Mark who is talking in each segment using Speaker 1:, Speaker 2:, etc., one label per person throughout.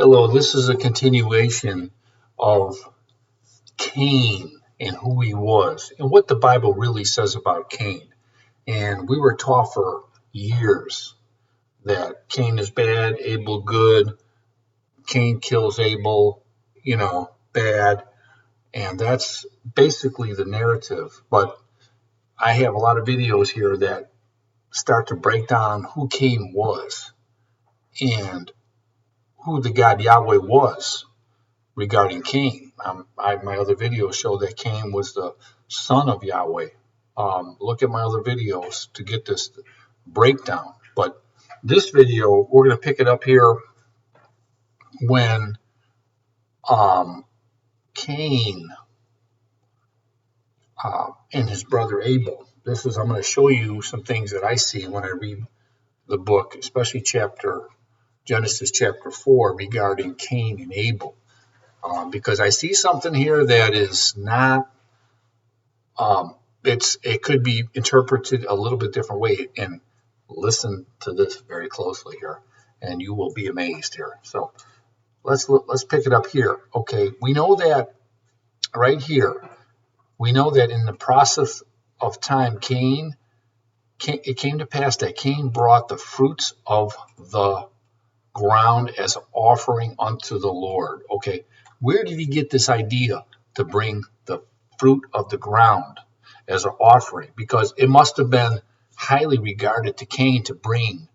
Speaker 1: Hello, this is a continuation of Cain and who he was and what the Bible really says about Cain. And we were taught for years that Cain is bad, Abel good, Cain kills Abel, bad. And that's basically the narrative. But I have a lot of videos here that start to break down who Cain was and who the God Yahweh was regarding Cain. My other videos show that Cain was the son of Yahweh. Look at my other videos to get this breakdown. But this video, we're going to pick it up here when Cain and his brother Abel. I'm going to show you some things that I see when I read the book, especially Genesis chapter 4 regarding Cain and Abel. Because I see something here that is not, it could be interpreted a little bit different way. And listen to this very closely here, and you will be amazed here. So let's pick it up here. Okay, we know that right here. We know that in the process of time, it came to pass that Cain brought the fruits of the ground as offering unto the Lord. Okay, where did he get this idea to bring the fruit of the ground as an offering? Because it must have been highly regarded to Cain to bring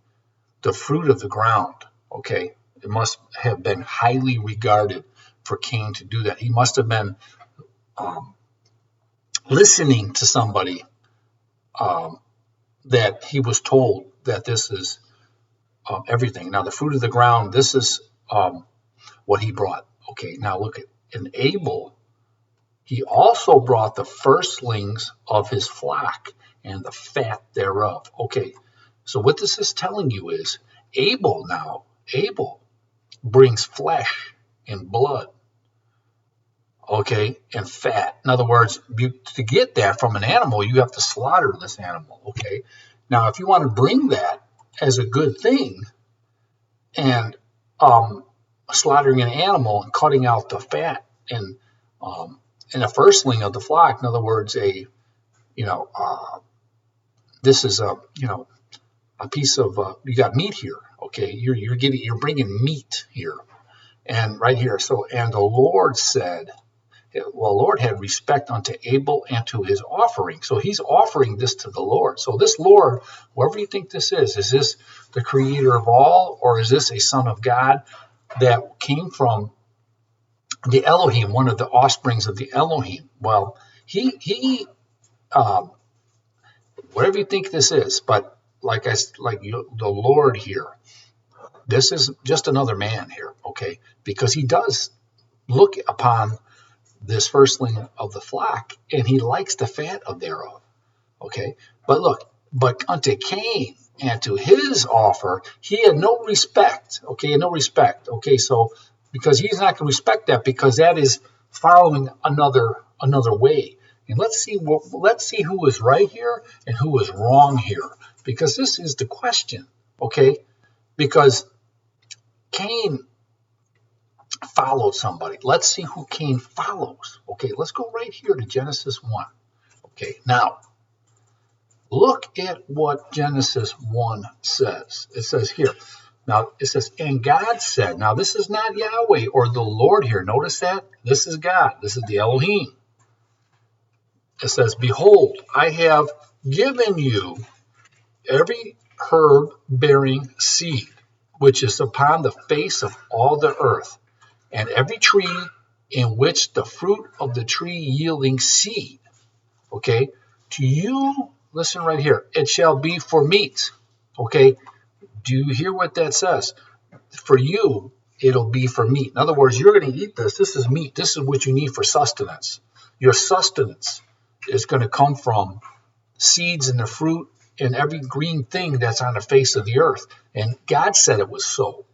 Speaker 1: the fruit of the ground. Okay, it must have been highly regarded for Cain to do that. He must have been listening to somebody that he was told that this is everything. Now, the fruit of the ground, this is what he brought. Okay, now look at in Abel, he also brought the firstlings of his flock and the fat thereof. Okay, so what this is telling you is Abel brings flesh and blood. Okay, and fat. In other words, to get that from an animal, you have to slaughter this animal. Okay, now if you want to bring that as a good thing, and slaughtering an animal and cutting out the fat and a firstling of the flock, in other words, this is a piece of you got meat here. Okay, you're bringing meat here, and right here. So and the Lord said. Well, the Lord had respect unto Abel and to his offering. So he's offering this to the Lord. So this Lord, whoever you think this is this the creator of all, or is this a son of God that came from the Elohim, one of the offsprings of the Elohim? Well, he whatever you think this is, but the Lord here, this is just another man here, okay? Because he does look upon this firstling of the flock, and he likes the fat of thereof. Okay, but unto Cain and to his offer, he had no respect. Okay, no respect. Okay, so because he's not going to respect that, because that is following another way. And let's see who is right here and who is wrong here, because this is the question. Okay, because Cain followed somebody. Let's see who Cain follows. Okay, let's go right here to Genesis 1. Okay, now look at what Genesis 1 says. It says here, now it says, and God said, now this is not Yahweh or the Lord here. Notice that? This is God. This is the Elohim. It says, behold, I have given you every herb bearing seed, which is upon the face of all the earth, and every tree in which the fruit of the tree yielding seed. Okay, to you, listen right here, it shall be for meat. Okay, do you hear what that says? For you, it'll be for meat. In other words, you're going to eat this. This is meat. This is what you need for sustenance. Your sustenance is going to come from seeds and the fruit and every green thing that's on the face of the earth. And God said it was so.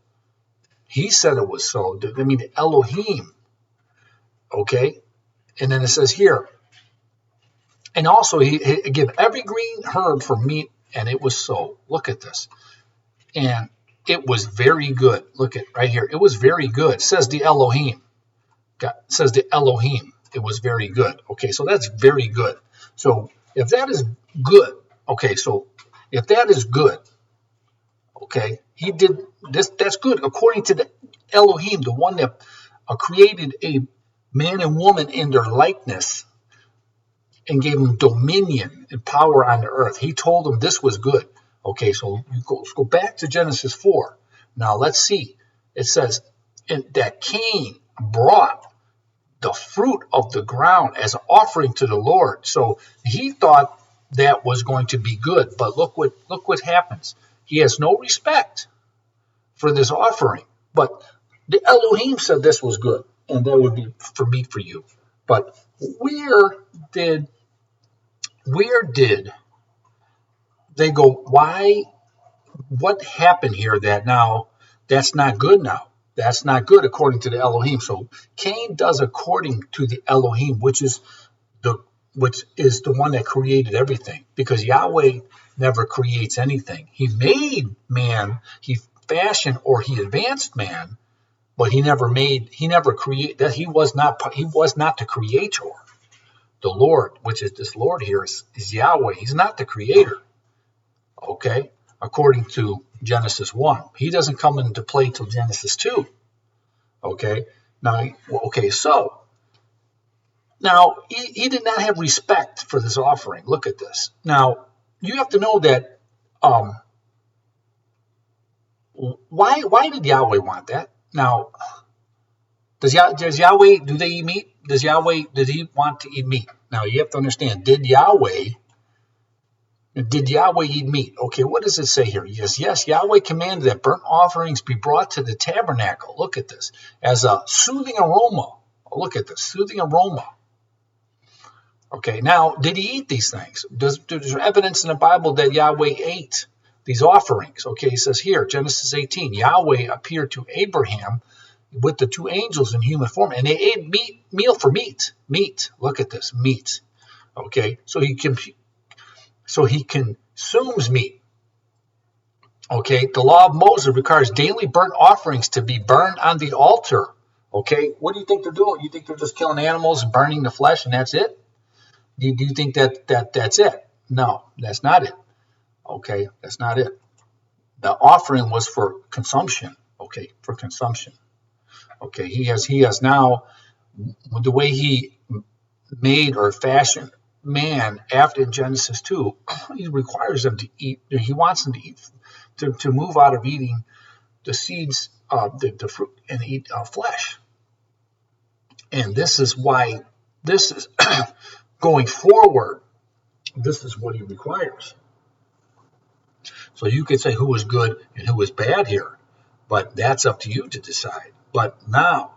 Speaker 1: He said it was so. I mean, Elohim. Okay? And then it says here, and also he gave every green herb for meat, and it was so. Look at this. And it was very good. Look at right here. It was very good, says the Elohim. Says the Elohim. It was very good. Okay, so that's very good. So if that is good, okay, so if that is good, okay, he did this, that's good. According to the Elohim, the one that created a man and woman in their likeness and gave them dominion and power on the earth. He told them this was good. Okay, so let's go back to Genesis 4. Now let's see. It says that Cain brought the fruit of the ground as an offering to the Lord. So he thought that was going to be good. But look what happens. He has no respect for this offering. But the Elohim said this was good, and that would be for meat for you. But where did they go? Why? What happened here that now that's not good now? That's not good according to the Elohim. So Cain does according to the Elohim, which is the one that created everything. Because Yahweh never creates anything. He made man, he fashioned or he advanced man, but he never created that. He was not the creator. The Lord, which is this Lord here, is Yahweh. He's not the creator. Okay? According to Genesis 1. He doesn't come into play till Genesis 2. Okay? So now he did not have respect for this offering. Look at this. Now, you have to know that why did Yahweh want that? Now, does Yahweh, do they eat meat? Did he want to eat meat? Now, you have to understand, did Yahweh eat meat? Okay, what does it say here? Yes, Yahweh commanded that burnt offerings be brought to the tabernacle. Look at this. As a soothing aroma. Look at this, soothing aroma. Okay, now, did he eat these things? There's evidence in the Bible that Yahweh ate these offerings. Okay, it says here, Genesis 18, Yahweh appeared to Abraham with the two angels in human form, and they ate meal for meat. Meat. Look at this, meat. Okay, so he consumes meat. Okay, the law of Moses requires daily burnt offerings to be burned on the altar. Okay, what do you think they're doing? You think they're just killing animals and burning the flesh and that's it? Do you think that's it? No, that's not it. Okay, that's not it. The offering was for consumption. Okay, for consumption. Okay, he has now, the way he made or fashioned man after Genesis 2, he requires them to eat. He wants them to eat, to move out of eating the seeds, the fruit, and eat flesh. And this is why, this is going forward, this is what he requires. So you could say who was good and who was bad here, but that's up to you to decide. But now,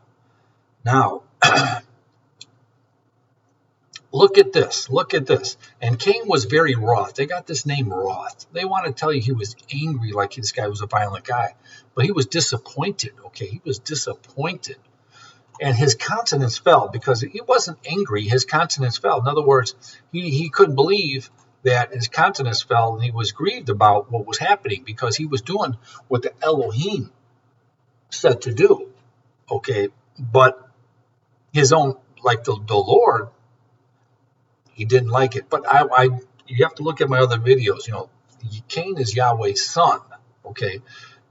Speaker 1: look at this. And Cain was very wroth. They got this name wroth. They want to tell you he was angry, like this guy was a violent guy. But he was disappointed, okay? He was disappointed. And his countenance fell because he wasn't angry. His countenance fell. In other words, he couldn't believe that his countenance fell, and he was grieved about what was happening because he was doing what the Elohim said to do, okay? But his own, like the Lord, he didn't like it. But you have to look at my other videos. You know, Cain is Yahweh's son, okay?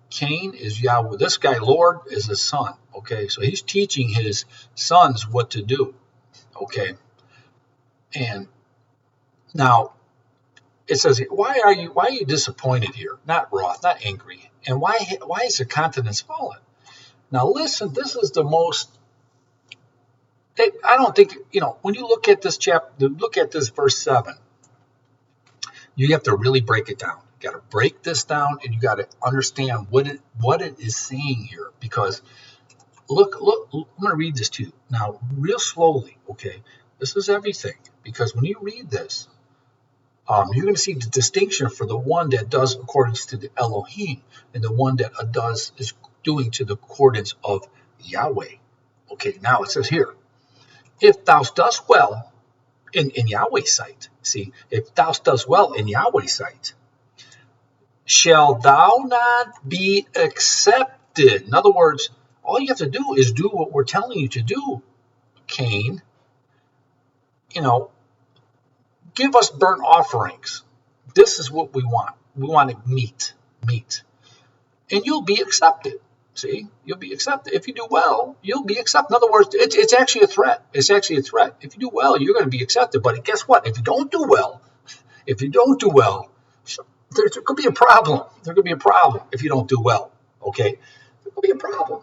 Speaker 1: Cain is Yahweh. This guy, Lord, is his son, okay? So he's teaching his sons what to do, okay? And now it says, why are you disappointed here? Not wroth, not angry. And why is your countenance fallen? Now listen, this is the most, I don't think, when you look at this chapter, look at this verse 7, you have to really break it down. You got to break this down, and you got to understand what it is saying here. Because look, I'm going to read this to you now, real slowly. Okay, this is everything. Because when you read this, you're going to see the distinction for the one that does according to the Elohim, and the one that is doing to the accordance of Yahweh. Okay, now it says here, if thou dost well in Yahweh's sight, see, if thou dost well in Yahweh's sight, shall thou not be accepted. In other words, all you have to do is do what we're telling you to do, Cain. You know, give us burnt offerings. This is what we want. We want meat. And you'll be accepted. See, you'll be accepted. If you do well, you'll be accepted. In other words, it's actually a threat. It's actually a threat. If you do well, you're going to be accepted. But guess what? If you don't do well, there could be a problem. There could be a problem if you don't do well. Okay, there could be a problem.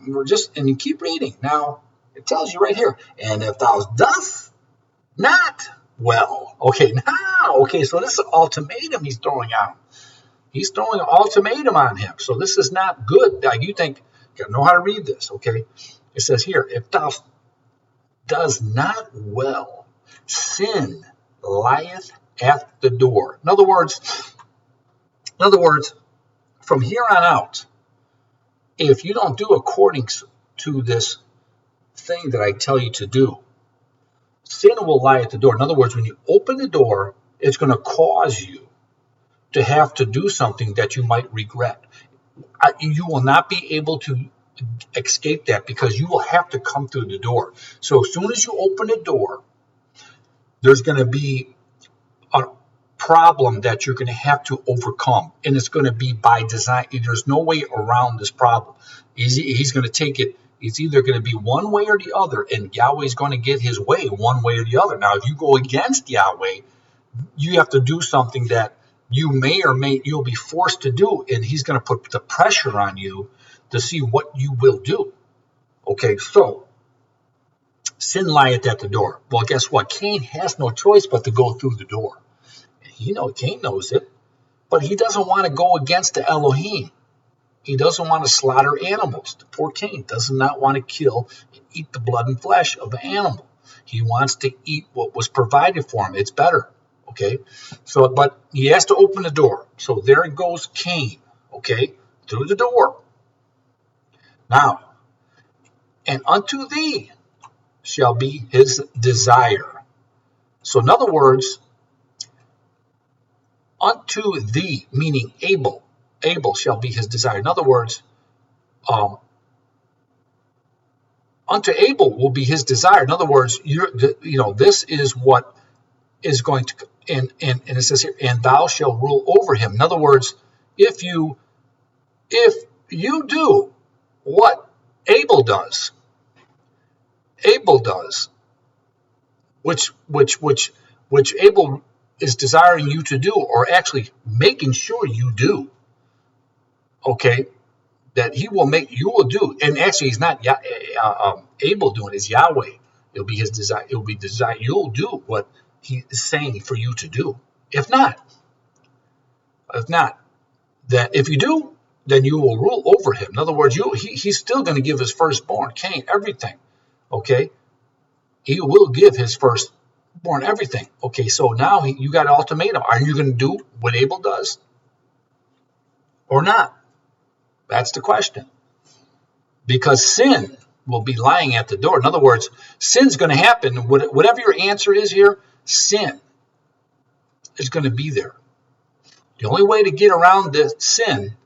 Speaker 1: And you keep reading. Now it tells you right here. And if thou dost not well, okay. So this is an ultimatum he's throwing out. He's throwing an ultimatum on him. So this is not good. Now you think, you gotta know how to read this, okay? It says here, if thou does not well, sin lieth at the door. In other words, from here on out, if you don't do according to this thing that I tell you to do, sin will lie at the door. In other words, when you open the door, it's going to cause you to have to do something that you might regret. You will not be able to escape that because you will have to come through the door. So as soon as you open the door, there's going to be a problem that you're going to have to overcome, and it's going to be by design. There's no way around this problem. He's going to take it. It's either going to be one way or the other, and Yahweh's going to get his way one way or the other. Now, if you go against Yahweh, you have to do something that you'll be forced to do, and he's going to put the pressure on you to see what you will do. Okay, so sin lieth at the door. Well, guess what? Cain has no choice but to go through the door. Cain knows it, but he doesn't want to go against the Elohim. He doesn't want to slaughter animals. The poor Cain does not want to kill and eat the blood and flesh of an animal. He wants to eat what was provided for him. It's better. Okay, so but he has to open the door. So there goes Cain, okay, through the door. Now, and unto thee shall be his desire. So in other words, unto thee, meaning Abel shall be his desire. In other words, unto Abel will be his desire. In other words, this is what is going to, and it says here, and thou shalt rule over him. In other words, if you do what Abel does, which Abel is desiring you to do, or actually making sure you do, okay, that you will do, and actually he's not Abel doing it, it's Yahweh. It'll be his desire. It'll be desire. You'll do what he is saying for you to do. If not, that if you do, then you will rule over him. In other words, he's still going to give his firstborn, Cain, everything. Okay, he will give his firstborn everything. Okay, so now you got an ultimatum. Are you going to do what Abel does, or not? That's the question. Because sin will be lying at the door. In other words, sin's going to happen. Whatever your answer is here, sin is going to be there. The only way to get around the sin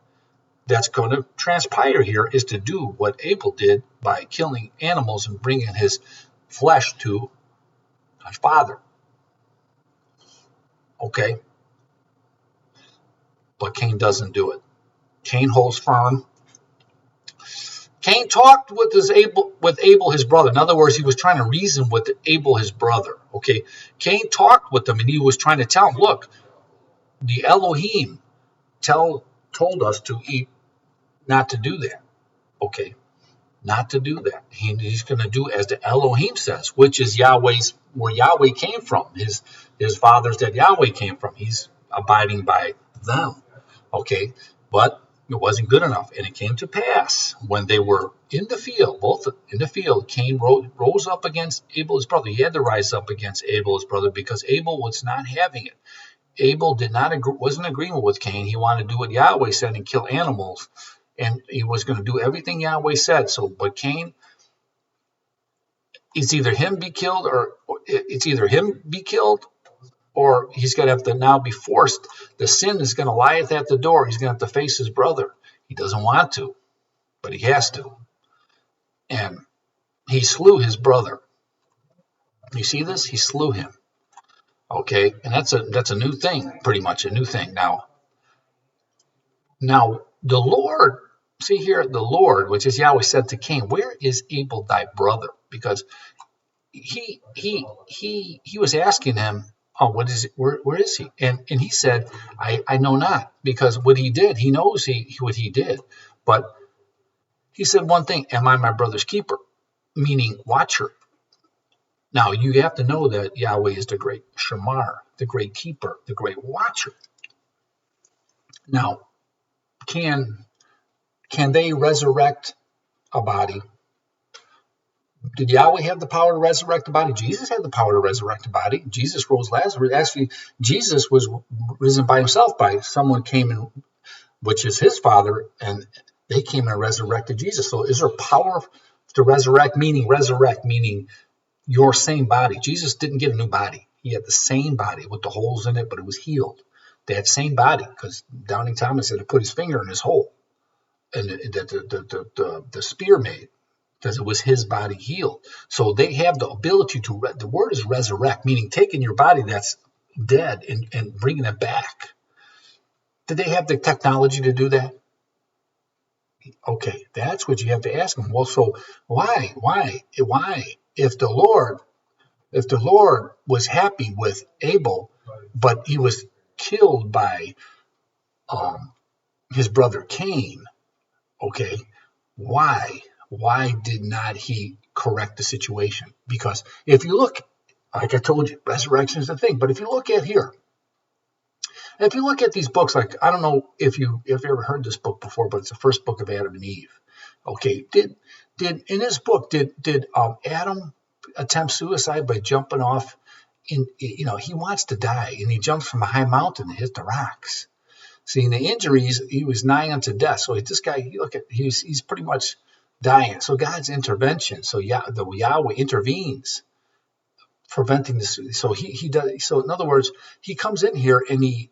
Speaker 1: that's going to transpire here is to do what Abel did by killing animals and bringing his flesh to his father. Okay? But Cain doesn't do it. Cain holds firm. Cain talked with Abel, his brother. In other words, he was trying to reason with Abel, his brother. Okay, Cain talked with him, and he was trying to tell him, look, the Elohim told us to eat, not to do that. Okay, not to do that. He's going to do as the Elohim says, which is where Yahweh came from. His fathers that Yahweh came from. He's abiding by them. Okay, but it wasn't good enough. And it came to pass when they were in the field, both in the field, Cain rose up against Abel, his brother. He had to rise up against Abel, his brother, because Abel was not having it. Abel wasn't in agreement with Cain. He wanted to do what Yahweh said and kill animals. And he was going to do everything Yahweh said. But Cain, it's either him be killed or he's going to have to now be forced. The sin is going to lie at the door. He's going to have to face his brother. He doesn't want to, but he has to. And he slew his brother. You see this? He slew him. Okay, and that's a new thing, pretty much a new thing. Now the Lord, see here, the Lord, which is Yahweh, said to Cain, "Where is Abel thy brother?" Because he was asking him, "Oh, what is it? Where is he?" And he said, "I know not," because what he did, he knows what he did, but he said one thing: "Am I my brother's keeper?" Meaning watcher. Now you have to know that Yahweh is the great Shamar, the great keeper, the great watcher. Now, can they resurrect a body? Did Yahweh have the power to resurrect a body? Jesus had the power to resurrect a body. Jesus rose Lazarus. Actually, Jesus was risen by himself. By someone came in, which is his Father, and they came and resurrected Jesus. So, is there power to resurrect? Meaning your same body. Jesus didn't get a new body. He had the same body with the holes in it, but it was healed. That same body, because Doubting Thomas had to put his finger in his hole, and the spear made, because it was his body healed. So they have the ability to, the word is resurrect, meaning taking your body that's dead and bringing it back. Did they have the technology to do that? Okay, that's what you have to ask them. Well, so why? If the Lord was happy with Abel, but he was killed by his brother Cain, okay, why did not he correct the situation? Because if you look, like I told you, resurrection is the thing. But if you look at here, if you look at these books, like, I don't know if you ever heard this book before, but it's the first book of Adam and Eve. Okay, did in this book did Adam attempt suicide by jumping off? He wants to die, and he jumps from a high mountain and hits the rocks. See, in the injuries, he was nigh unto death. So this guy, he's pretty much dying. So God's intervention, so the Yahweh intervenes, preventing this. So he does. So in other words, he comes in here and he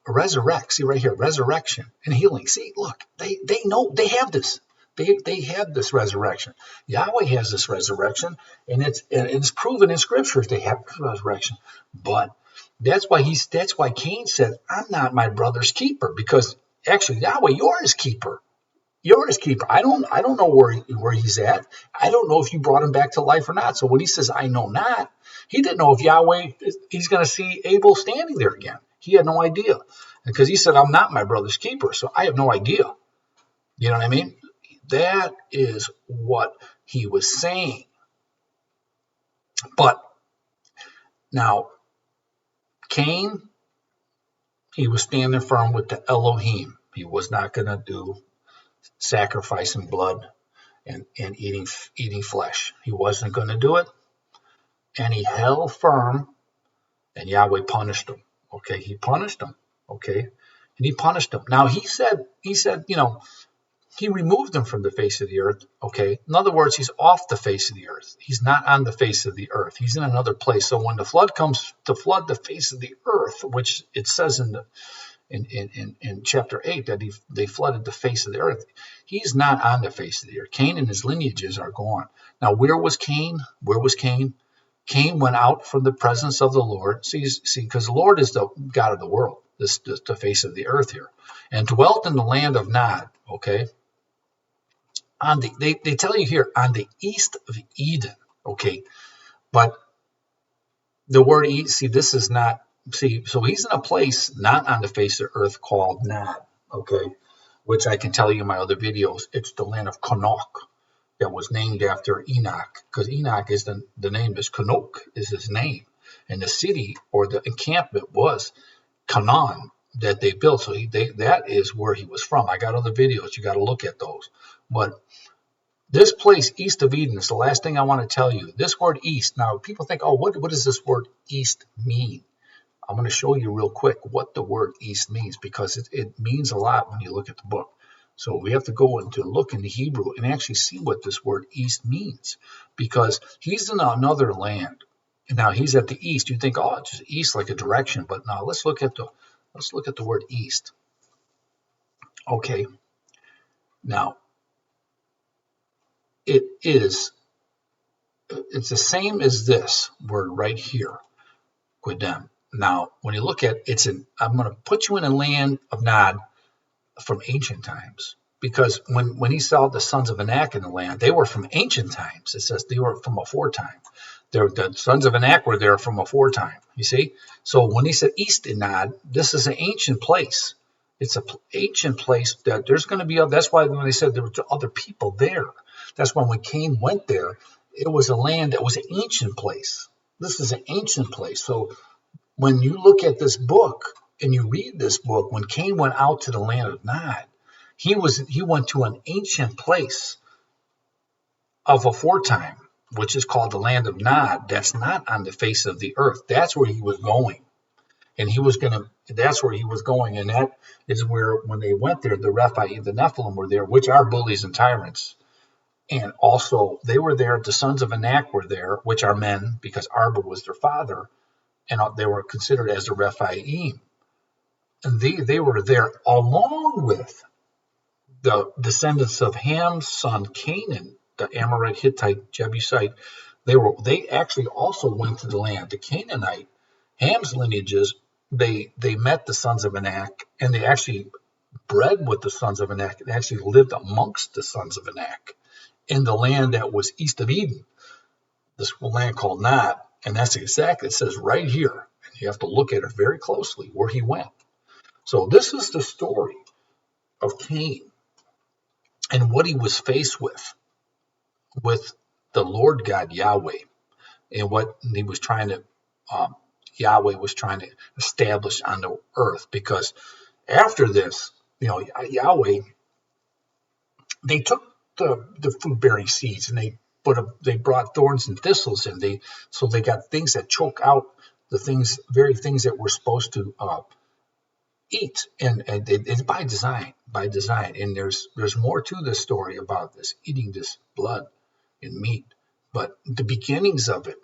Speaker 1: resurrects. See right here, resurrection and healing. See, look, they know, they have this. They have this resurrection. Yahweh has this resurrection, and it's proven in scriptures they have this resurrection. But that's why Cain said, "I'm not my brother's keeper," because actually Yahweh, you're his keeper. You're his keeper. I don't know where he's at. I don't know if you brought him back to life or not. So when he says, "I know not," he didn't know if Yahweh, he's going to see Abel standing there again. He had no idea, because he said, "I'm not my brother's keeper," so I have no idea. You know what I mean? That is what he was saying. But now, Cain, he was standing firm with the Elohim. He was not going to do sacrificing blood and eating flesh. He wasn't going to do it. And he held firm, and Yahweh punished him. Okay, he punished him. Okay, and he punished him. Now he said, he removed him from the face of the earth. Okay, in other words, he's off the face of the earth. He's not on the face of the earth. He's in another place. So when the flood comes to flood the face of the earth, which it says in chapter 8 that they flooded the face of the earth, he's not on the face of the earth. Cain and his lineages are gone. Now, where was Cain? Cain went out from the presence of the Lord. See, because the Lord is the God of the world, the face of the earth here, and dwelt in the land of Nod. Okay. They tell you here, on the east of Eden. Okay, but the word east, this is not, so he's in a place not on the face of the earth called Nod. Okay, which I can tell you in my other videos, it's the land of Canok that was named after Enoch, because Enoch is the name is Canok is his name, and the city or the encampment was Canaan that they built. So that is where he was from. I got other videos, you got to look at those. But this place east of Eden is the last thing I want to tell you. This word east. Now people think, oh, what does this word east mean? I'm going to show you real quick what the word east means, because it means a lot when you look at the book. So we have to go into look in the Hebrew and actually see what this word east means, because he's in another land. And now he's at the east. You think, oh, it's just east like a direction, but now let's look at the word east. Okay. Now it's the same as this word right here, Quidem. Now, when you look at I'm going to put you in a land of Nod from ancient times, because when he saw the sons of Anak in the land, they were from ancient times. It says they were from aforetime. The sons of Anak were there from aforetime. You see, so when he said east in Nod, this is an ancient place. It's an ancient place that there's going to be. That's why when they said there were other people there, that's why when Cain went there, it was a land that was an ancient place. This is an ancient place. So when you look at this book and you read this book, when Cain went out to the land of Nod, he went to an ancient place of aforetime, which is called the land of Nod. That's not on the face of the earth. That's where he was going. And that's where he was going. And that is where, when they went there, the Rephaim, the Nephilim were there, which are bullies and tyrants. And also they were there, the sons of Anak were there, which are men, because Arba was their father, and they were considered as the Rephaim. And they were there along with the descendants of Ham's son Canaan, the Amorite, Hittite, Jebusite. They actually also went to the land. The Canaanite, Ham's lineages, they met the sons of Anak, and they actually bred with the sons of Anak, and actually lived amongst the sons of Anak in the land that was east of Eden, this land called Nod. And that's exactly, it says right here, and you have to look at it very closely where he went. So this is the story of Cain and what he was faced with the Lord God Yahweh, and what he was trying to Yahweh was trying to establish on the earth. Because after this, Yahweh, they took the food-bearing seeds and they brought thorns and thistles, and they got things that choke out the very things that we're supposed to eat, and it's by design. And there's more to this story about this eating this blood and meat, but the beginnings of it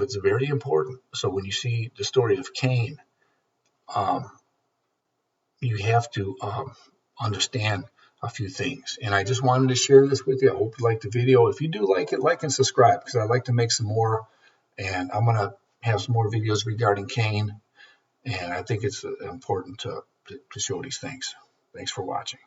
Speaker 1: is very important. So when you see the story of Cain, you have to understand a few things. And I just wanted to share this with you. I hope you liked the video. If you do like it, like and subscribe, because I'd like to make some more, and I'm going to have some more videos regarding Cain. And I think it's important to show these things. Thanks for watching.